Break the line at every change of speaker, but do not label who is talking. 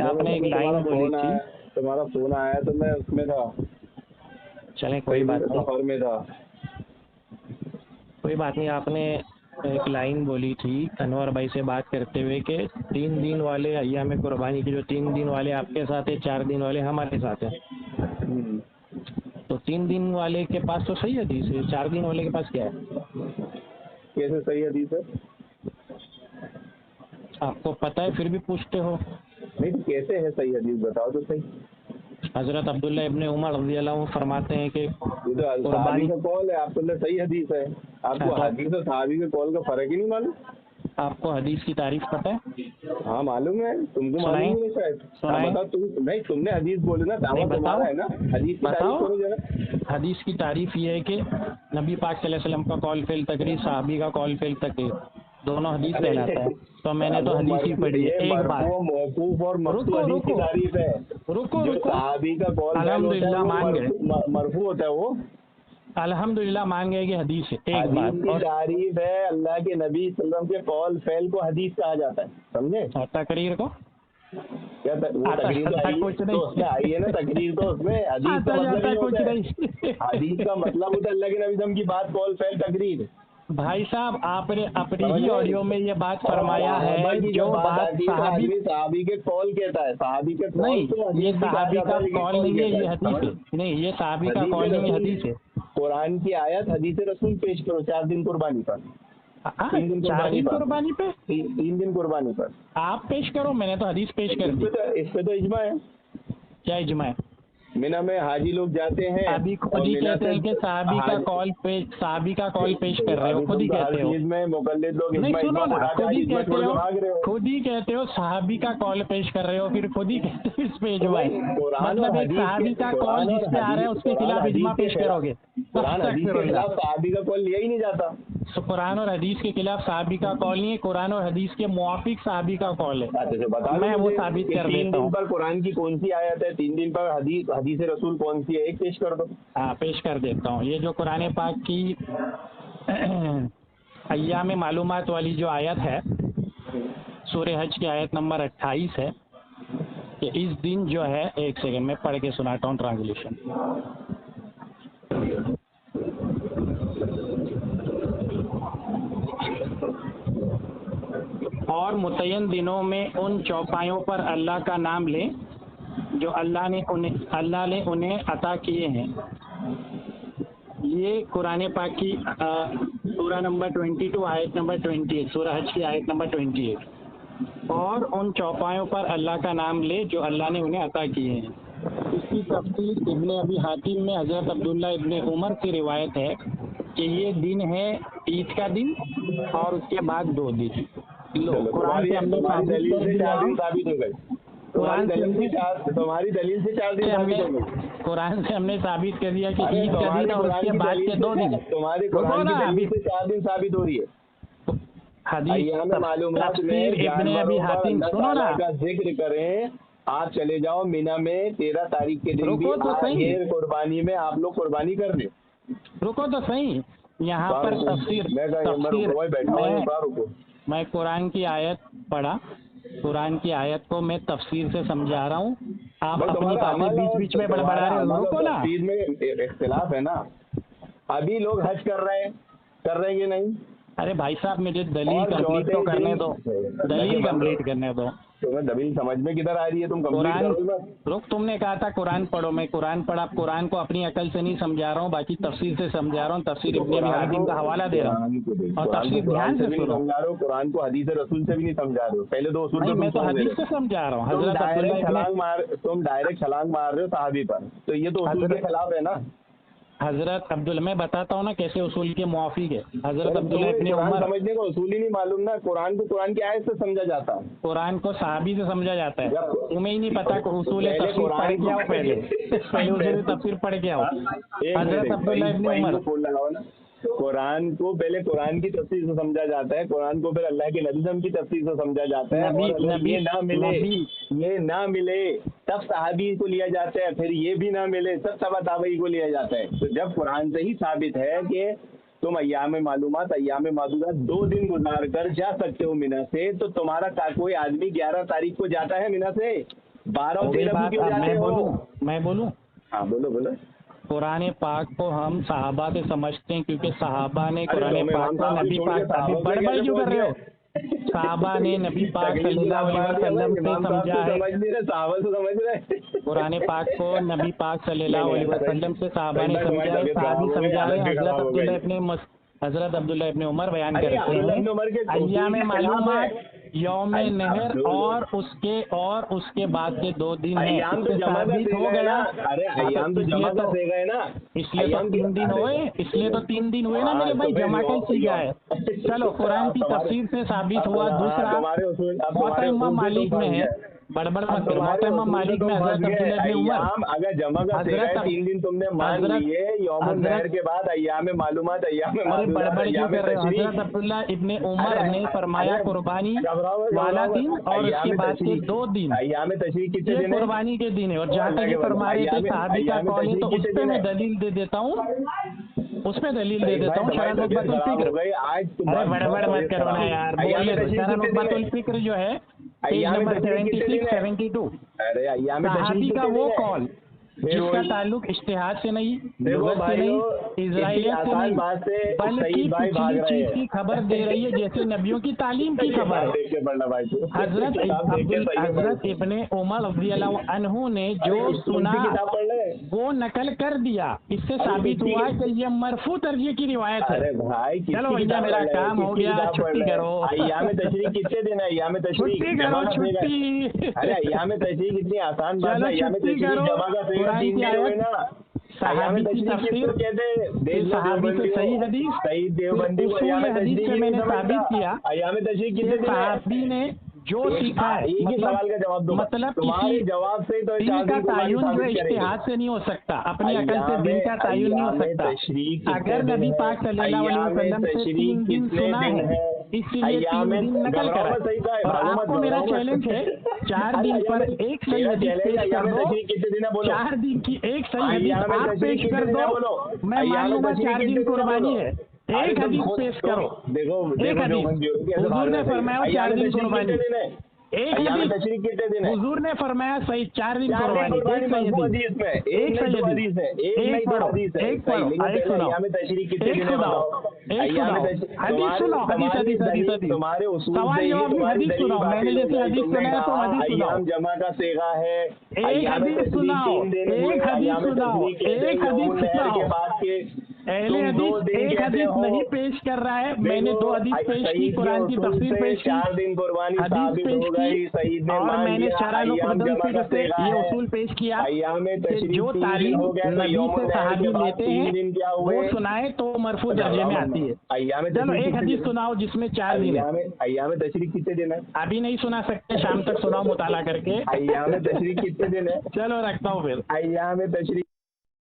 آپ نے ایک لائن بولی تھی.
تمہارا فون آیا تو میں اس میں تھا.
چلیں کوئی بات نہیں,
سفر میں تھا.
کوئی بات نہیں. آپ نے ایک لائن بولی تھی انور بھائی سے بات کرتے ہوئے کہ 3 دن والے ایام قربانی کے جو 3 دن والے آپ کے ساتھ ہیں, 4 دن والے ہمارے ساتھ ہیں. تو 3 دن والے کے پاس تو صحیح حدیث ہے, 4 دن والے کے پاس کیا ہے؟
کیسے صحیح حدیث ہے؟
آپ کو پتہ ہے پھر بھی پوچھتے ہو.
نہیں کیسے ہے صحیح حدیث بتاؤ تو صحیح.
حضرت عبداللہ ابن عمر رضی اللہ عنہ فرماتے ہیں کہ
یہ تو صحابی کا قول ہے, آپ تو صحیح حدیث ہے. آپ کو حدیث اور صحابی کے قول کا فرق ہی نہیں معلوم.
آپ کو حدیث کی تعریف پتہ ہے؟
ہاں معلوم ہے, تم کو معلوم نہیں شاید. بتاؤ نہیں, تم نے حدیث بولے نا, دعویٰ تمہارا ہے نا. حدیث کی تعریف کرو ذرا.
حدیث کی تعریف یہ ہے کہ نبی پاک صلی اللہ علیہ وسلم کا قول فعل تقریر, صحابی کا قول فعل تقریر, دونوں حدیث کہلاتا ہے. تو میں نے تو حدیث ہی پڑھی ہے. ایک بات
موقوف اور مقطوع حدیث کی تعریف ہے.
رکو
صحابی کا قول
الحمدللہ مان گئے,
مرفوع ہوتا ہے وہ.
الحمدللہ مان گئے کہ حدیث ہے. ایک
حدیث
بات
کی تعریف ہے, اللہ کے نبی صلی اللہ علیہ وسلم کے قول فعل کو حدیث کہا جاتا ہے, سمجھے؟
تقریر کو
کیا تقریر تو اس میں آئی ہے نا, تقریر تو اس میں حدیث کا مطلب نہیں ہوتا ہے. حدیث کا مطلب ہوتا ہے اللہ کے نبی صلی کی بات, قول فعل تقریر.
بھائی صاحب آپ نے اپنی ہی آڈیو میں یہ بات فرمایا ہے, جو بات
صحابی کے قول کہتا ہے, صحابی کے
نہیں, یہ صحابی کا قول نہیں ہے, یہ حدیث ہے. نہیں, یہ صحابی کا قول نہیں ہے, حدیث ہے.
قرآن کی آیت حدیث رسول پیش کرو 4 دن قربانی پر.
4 دن قربانی پہ,
3 دن قربانی پر
آپ پیش کرو. میں نے تو حدیث پیش کر دی.
اس پہ تو اجماع ہے.
کیا اجماع ہے؟
مینا میں حاجی لوگ جاتے ہیں,
ابھی خود ہی کہتے ہیں کہ صحابی کا قول پیش کر رہے ہو. خود ہی کہتے ہو,
مقلد لوگ
نہیں سنو نا, خود ہی کہتے ہو صحابی کا قول پیش کر رہے ہو, پھر خود ہی کہتے ہو اس پہ اجماع ہے. مطلب ایک صحابی کا قول جس پہ آ رہا ہے اس کے خلاف اجماع پیش کرو گے.
صحابی کا قول لیا ہی نہیں جاتا.
قرآن اور حدیث کے خلاف صحابی کا قول نہیں ہے, قرآن اور حدیث کے موافق صحابی کا قول ہے. میں وہ ثابت کر دیتا ہوں.
3 دن پر قرآن کی کون سی آیت ہے, 3 دن پر حدیث رسول کون سی ہے, ایک پیش کر دو.
ہاں پیش کر دیتا ہوں. یہ جو قرآن پاک کی ایام معلومات والی جو آیت ہے, سورہ حج کی آیت نمبر 28 ہے کہ اس دن جو ہے, ایک سیکنڈ میں پڑھ کے سناتا ہوں ٹرانسلیشن. اور متعین دنوں میں ان چوپایوں پر اللہ کا نام لیں جو اللہ نے انہیں عطا کیے ہیں. یہ قرآن پاک کی سورہ نمبر 22 آیت نمبر 28, سورہ حج کی آیت نمبر 28. اور ان چوپایوں پر اللہ کا نام لے جو اللہ نے انہیں عطا کیے ہیں. اس کی تفصیل ابن ابی حاتم میں حضرت عبداللہ ابن عمر کی روایت ہے کہ یہ دن ہے عید کا دن اور اس کے بعد 2 دن. قرآن سے ہم نے
تمہاری دلیل سے 4 دن ثابت ہو گئے. قرآن تمہاری دلیل سے 4 دن ثابت ہو گئے.
قرآن سے ہم نے ثابت کر دیا کہ عید کا دن اور اس کے بعد کے 2 دن.
تمہاری قرآن کی دلیل سے 4 دن ثابت ہو رہی ہے.
حدیث معلومات میں ابن ابی حاتم سنو نا
کا ذکر کریں. آپ چلے جاؤ مینا میں 13 تاریخ کے دن بھی قربانی میں آپ لوگ قربانی کر لیں.
رکو تو صحیح, یہاں پر تفسیر میں قرآن کی آیت پڑھا, قرآن کی آیت کو میں تفسیر سے سمجھا رہا ہوں. آپ اپنی باتیں بیچ میں بڑبڑا رہے ہو. رکو نا,
تفسیر میں اختلاف ہے نا. ابھی لوگ حج کر رہے ہیں کہ نہیں؟
ارے بھائی صاحب مجھے دلیل کمپلیٹ تو کرنے دو, دلیل کمپلیٹ کرنے دو.
تمہیں دلیل سمجھ میں کدھر آ رہی ہے؟ تم
رک, تم نے کہا تھا قرآن پڑھو, میں قرآن پڑھا. قرآن کو اپنی عقل سے نہیں سمجھا رہا ہوں, باقی تفسیر سے سمجھا رہا ہوں. تفسیر ابن ابی حاتم کا حوالہ دے رہا ہوں اور تفسیر دھیان سے سنو.
قرآن کو حدیث رسول سے بھی نہیں سمجھا رہے ہو. پہلے 2 اصول
میں تو حدیث سے سمجھا رہا ہوں.
تم ڈائریکٹ چھلانگ مار رہے ہو صحابی پر, تو یہ تو اصول کے خلاف ہے نا.
حضرت عبداللہ, میں بتاتا ہوں نا کیسے اصول کے موافق ہے. حضرت عبداللہ ابن
قرآن
عمر,
سمجھنے کو اصول ہی نہیں معلوم نا. قرآن کو قرآن کی آیت سے سمجھا جاتا ہے,
قرآن کو صحابی سے سمجھا جاتا ہے. تمہیں ہی نہیں پتا کہ اصول تفسیر پڑھ کے آؤ. پہلے اصول تفسیر پڑھ کے آؤ. حضرت عبداللہ ابن عمر,
قرآن کو پہلے قرآن کی تفسیر سے سمجھا جاتا ہے, قرآن کو پھر اللہ کے نبی کی تفسیر سے سمجھا جاتا ہے. یہ نہ ملے تب صحابی کو لیا جاتا ہے, پھر یہ بھی نہ ملے تب تبع تابعی کو لیا جاتا ہے. تو جب قرآن سے ہی ثابت ہے کہ تم ایام معلومات ایام معدودات 2 دن گزار کر جا سکتے ہو مینا سے، تو تمہارا کوئی آدمی 11 تاریخ کو جاتا ہے مینا سے؟ 12 اور 13 کو کیوں جاتے ہو؟
میں بولوں؟
ہاں بولو۔
قرآن پاک کو ہم صحابہ سے سمجھتے ہیں، کیونکہ صحابہ نے قرآن پاک کو نبی پاک، ابھی بڑبڑ کیوں کر رہے ہو؟ صحابہ نے نبی پاک صلی اللہ علیہ وسلم سے سمجھا ہے، قرآن پاک کو نبی پاک صلی اللہ علیہ وسلم سے صحابہ نے سمجھا ہے، صحابی سمجھا ہے۔ حضرت عبداللہ ابن عمر بیان کرتے ہیں ایام معلومات یوم نہر اور اس کے بعد کے 2 دن ہیں،
ایام تو جمع کا
ہو گیا۔
ارے ایام تو جمع کا صیغہ ہے نا،
اس لیے تو 3 دن ہوئے، نا میرے بھائی، جمع کا سیگا ہے۔ چلو قرآن کی تفسیر سے ثابت ہوا۔ دوسرا محترم مالک میں ہے، بڑبڑ مت کرو، محترم مالک میں حضرت عبداللہ ابن عمر،
اگر جمع کا صیغہ ہے 3 دن تم نے مان لیے، یوم النحر کے بعد ایام معلومات ایام
بڑبڑ کیوں کر رہے ہو؟ حضرت عبداللہ ابن عمر نے فرمایا قربانی والا دن اور اس کے بعد کے 2 دن
ایام تشریق کتنے دن
قربانی کے دن ہے، اور جہاں تک یہ فرما رہے تھے صحابی کا قول ہے، تو اس پہ میں دلیل دے دیتا ہوں، شرح نخبۃ الفکر۔ ارے بڑبڑ مت کرو نا یار، شرح نخبۃ الفکر جو ہے پیج نمبر 76 72، صحابی کا وہ قول جس کا تعلق اجتہاد سے نہیں، لغت سے نہیں، اسرائیلیت سے نہیں، بلکہ پچھلی چیز کی خبر دے رہی ہے، جیسے نبیوں کی تعلیم کی خبر ہے۔ حضرت ابن عمر رضی اللہ عنہ نے جو سنا وہ نقل کر دیا، اس سے ثابت ہوا کہ یہ مرفوع درجے کی روایت ہے۔ چلو بھیا میرا کام ہو گیا، چھٹی کرو۔
ایام تشریق کتنے دن ہے؟ ایام تشریق
چھٹی کرو، چھٹی۔
ارے ایام تشریق اتنی آسان بات ہے، ایام تشریق جمع کا صیغہ 3 دن ہوئے نا۔
صحابی کی تفسیر، صحابی سے صحیح حدیث، اصول حدیث سے میں نے ثابت کیا
ایام تشریق کتنے دن ہے؟
صحابی نے جو سیکھا ہے،
ایک ہی سوال کا جواب دو،
مطلب
تمہارے جواب سے تو
دین کا تعین جو اجتہاد سے نہیں ہو سکتا، اپنی عقل سے دین کا تعین نہیں ہو سکتا۔ اگر نبی پاک صلی اللہ علیہ وسلم سے 3 دن سنا ہے، اس لیے 3 دن نقل کرا، اور آپ کو میرا چیلنج ہے 4 دن پر ایک صحیح حدیث پیش کر دو، 4 دن کی ایک صحیح حدیث آپ پیش کر دو، میں مان لوں گا 4 دن قربانی ہے۔ ایک حدیث پیش کرو، ایک حدیث حضور نے فرمایا 4 دن قربانی، ایک حدیث حضور نے فرمایا صحیح 4 دن قربانی، ایک صحیح حدیث، ایک صحیح حدیث، ایک پڑھو، ایک سناؤ، ایک سناؤ، حدیث سناؤ، حدیث سوال جواب میں حدیث سناؤ، میں نے جیسے حدیث سنایا تو حدیث سناؤ،
جمع کا صیغہ ہے،
ایک حدیث سناؤ، ایک حدیث سناؤ، ایک حدیث سناؤ۔ اہل حدیث ایک حدیث نہیں پیش کر رہا ہے، میں نے 2 حدیث پیش کی، قرآن کی تفسیر پیش کی، حدیث پیش کی، اور میں نے شرح نخبۃ الفکر سے یہ اصول پیش کیا کہ جو تعلیم نبی سے صحابی لیتے ہیں وہ سنائے تو مرفوع درجے میں آتی ہے۔ چلو ایک حدیث سناؤ جس میں 4 دن ہے۔
ایام تشریق کتنے دن ہے؟
ابھی نہیں سنا سکتے، شام تک سناؤ مطالعہ کر کے۔
ایام تشریق کتنے دن ہے؟
چلو رکھتا ہوں پھر۔
ایام تشریق